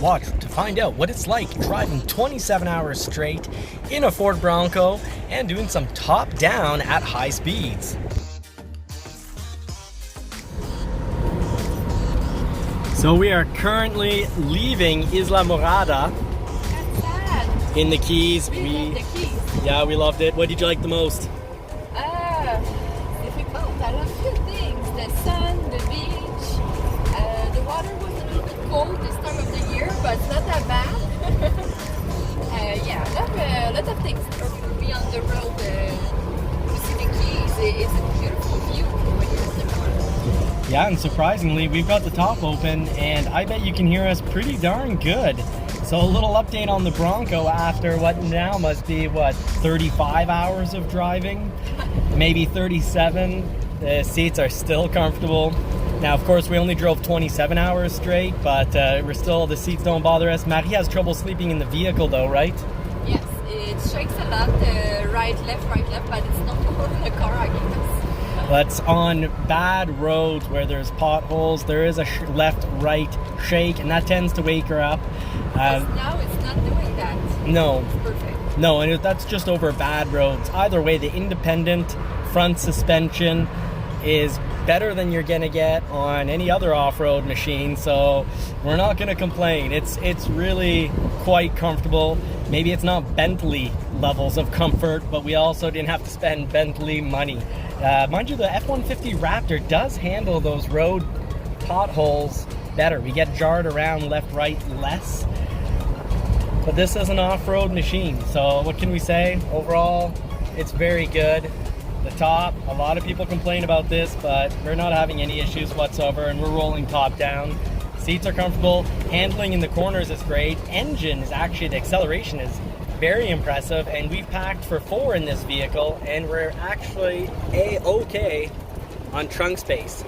watch to find out what it's like driving 27 hours straight in a Ford Bronco and doing some top-down at high speeds. So we are currently leaving Isla Morada in the Keys. We love the Keys. Yeah, we loved it. What did you like the most? Difficult. I love a few things. The sun, the beach. The water was a little bit cold this time of the year, but it's not that bad. Yeah, I love a lot of things. For me on the road, to see the Keys, it's a beautiful view when you're on the road. Yeah, and surprisingly, we've got the top open, and I bet you can hear us pretty darn good. So a little update on the Bronco after what now must be, 35 hours of driving? Maybe 37. The seats are still comfortable. Now, of course, we only drove 27 hours straight, but the seats don't bother us. Marie has trouble sleeping in the vehicle though, right? Yes, it shakes a lot, right, left, but it's not more in the car, I guess. But on bad roads where there's potholes, there is a left-right shake, and that tends to wake her up. Now it's not doing that. No. It's perfect. No, and that's just over bad roads. Either way, the independent front suspension is better than you're gonna get on any other off-road machine, so we're not gonna complain. It's really quite comfortable. Maybe it's not Bentley levels of comfort, but we also didn't have to spend Bentley money. Mind you, the F-150 Raptor does handle those road potholes better. We get jarred around left, right, less. But this is an off-road machine, so what can we say? Overall, it's very good. The top, a lot of people complain about this, but we're not having any issues whatsoever, and we're rolling top down. Seats are comfortable, handling in the corners is great. Engine is actually, the acceleration is very impressive, and we've packed for 4 in this vehicle, and we're actually A-okay on trunk space.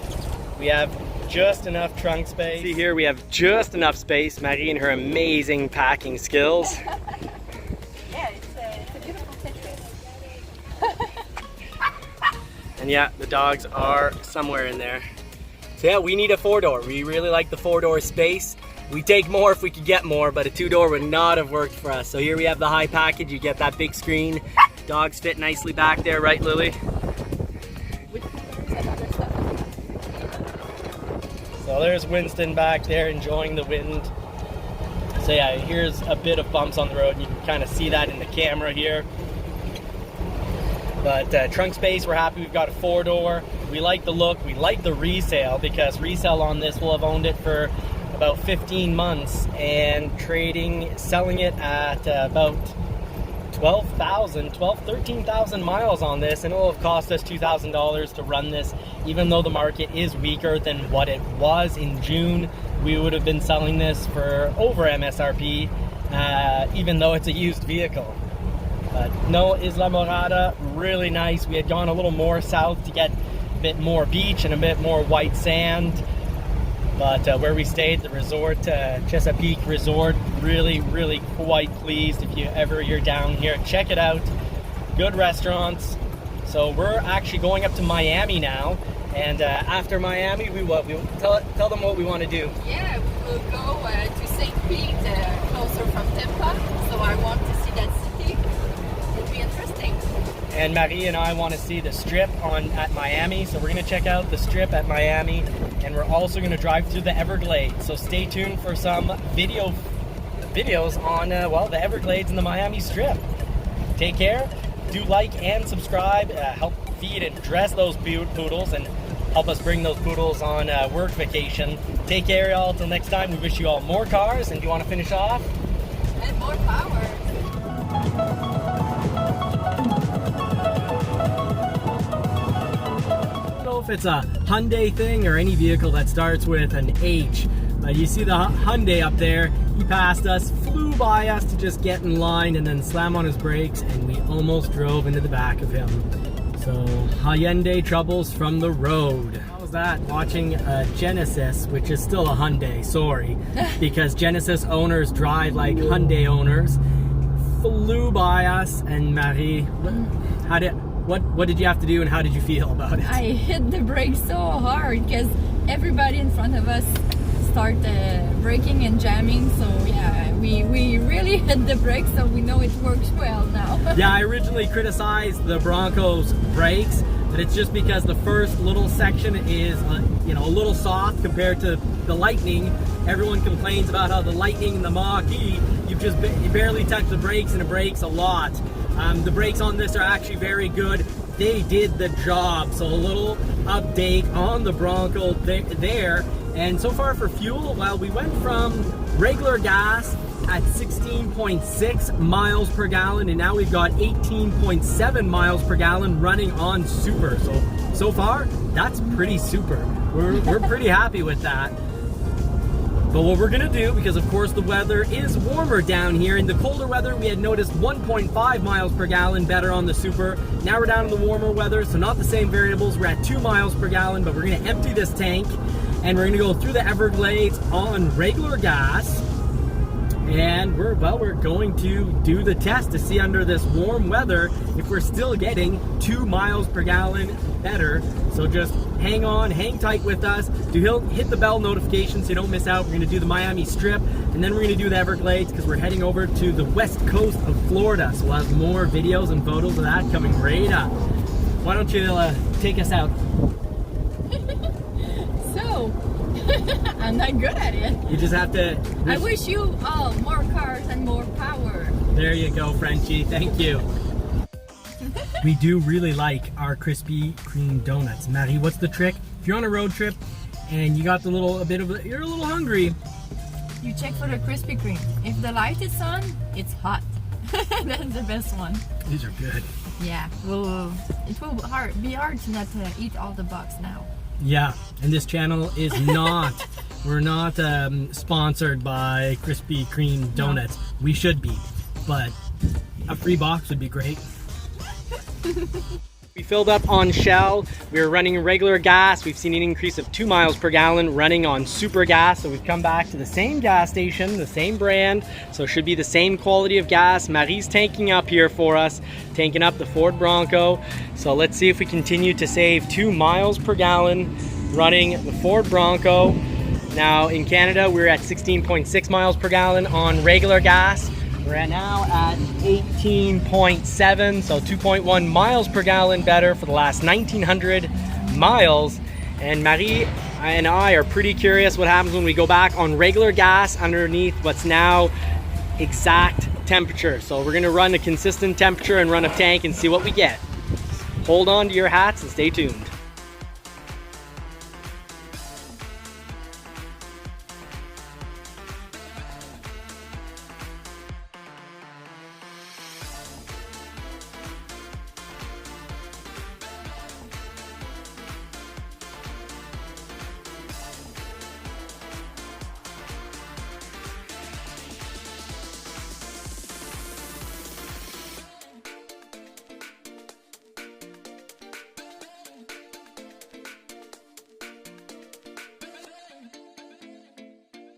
We have just enough trunk space. See here, we have just enough space. Marie and her amazing packing skills. Yeah, it's a beautiful Tetris. And yeah, the dogs are somewhere in there. So yeah, we need a 4-door. We really like the 4-door space. We take more if we could get more, but a 2-door would not have worked for us. So here we have the high package. You get that big screen. Dogs fit nicely back there, right, Lily? So there's Winston back there enjoying the wind. So yeah, here's a bit of bumps on the road, and you can kind of see that in the camera here. But trunk space, we're happy we've got a 4-door. We like the look, we like the resale, because resale on this will have owned it for about 15 months, and selling it at about 13,000 miles on this, and it'll have cost us $2,000 to run this. Even though the market is weaker than what it was in June, we would have been selling this for over MSRP, even though it's a used vehicle. But no, Isla Morada, really nice. We had gone a little more south to get a bit more beach and a bit more white sand. But where we stayed, the resort, Chesapeake Resort, really, really quite pleased. If you're down here, check it out. Good restaurants. So we're actually going up to Miami now. And after Miami, we'll tell them what we want to do. Yeah, we'll go to St. Pete, closer from Tampa. So I want to see that city. It'll be interesting. And Marie and I want to see the strip at Miami. So we're going to check out the strip at Miami. And we're also going to drive through the Everglades. So stay tuned for some videos on, the Everglades and the Miami Strip. Take care. Do like and subscribe. Help feed and dress those poodles and help us bring those poodles on work vacation. Take care, y'all. Till next time, we wish you all more cars. And do you want to finish off? And more power. If it's a Hyundai thing or any vehicle that starts with an H. You see the Hyundai up there, he passed us, flew by us to just get in line and then slam on his brakes, and we almost drove into the back of him. So Hyundai troubles from the road. How was that? Watching a Genesis, which is still a Hyundai, sorry, because Genesis owners drive like Hyundai owners, flew by us, and Marie, what did you have to do and how did you feel about it? I hit the brakes so hard because everybody in front of us start braking and jamming. So yeah, we really hit the brakes, so we know it works well now. Yeah, I originally criticized the Bronco's brakes, but it's just because the first little section is you know, a little soft compared to the Lightning. Everyone complains about how the Lightning and the Mach-E, you barely touch the brakes and it brakes a lot. The brakes on this are actually very good. They did the job. So a little update on the Bronco there. And so far for fuel, well, we went from regular gas at 16.6 miles per gallon, and now we've got 18.7 miles per gallon running on super. So far, that's pretty super. We're pretty happy with that. But what we're gonna do, because of course the weather is warmer down here, in the colder weather we had noticed 1.5 miles per gallon better on the super. Now we're down in the warmer weather, so not the same variables. We're at 2 miles per gallon, but we're gonna empty this tank and we're gonna go through the Everglades on regular gas. And we're going to do the test to see under this warm weather if we're still getting 2 miles per gallon better. So just hang on, hang tight with us. Hit the bell notification so you don't miss out. We're gonna do the Miami Strip, and then we're gonna do the Everglades because we're heading over to the west coast of Florida. So we'll have more videos and photos of that coming right up. Why don't you take us out? So, I'm not good at it. You just have to... I wish you all more cars and more power. There you go, Frenchie. Thank you. We do really like our Krispy Kreme donuts. Marie, what's the trick? If you're on a road trip and you got you're a little hungry, You check for the Krispy Kreme. If the light is on, it's hot. That's the best one. these are good. Yeah, it will be hard to not eat all the box now. Yeah, and this channel is not, we're not sponsored by Krispy Kreme donuts. No. We should be, but a free box would be great. We filled up on Shell. We were running regular gas. We've seen an increase of 2 miles per gallon running on super gas. So we've come back to the same gas station, the same brand. So it should be the same quality of gas. Marie's tanking up here for us, tanking up the Ford Bronco. So let's see if we continue to save 2 miles per gallon running the Ford Bronco. Now in Canada, we're at 16.6 miles per gallon on regular gas. We're now at 18.7, so 2.1 miles per gallon better for the last 1,900 miles. And Marie and I are pretty curious what happens when we go back on regular gas underneath what's now exact temperature. So we're gonna run a consistent temperature and run a tank and see what we get. Hold on to your hats and stay tuned.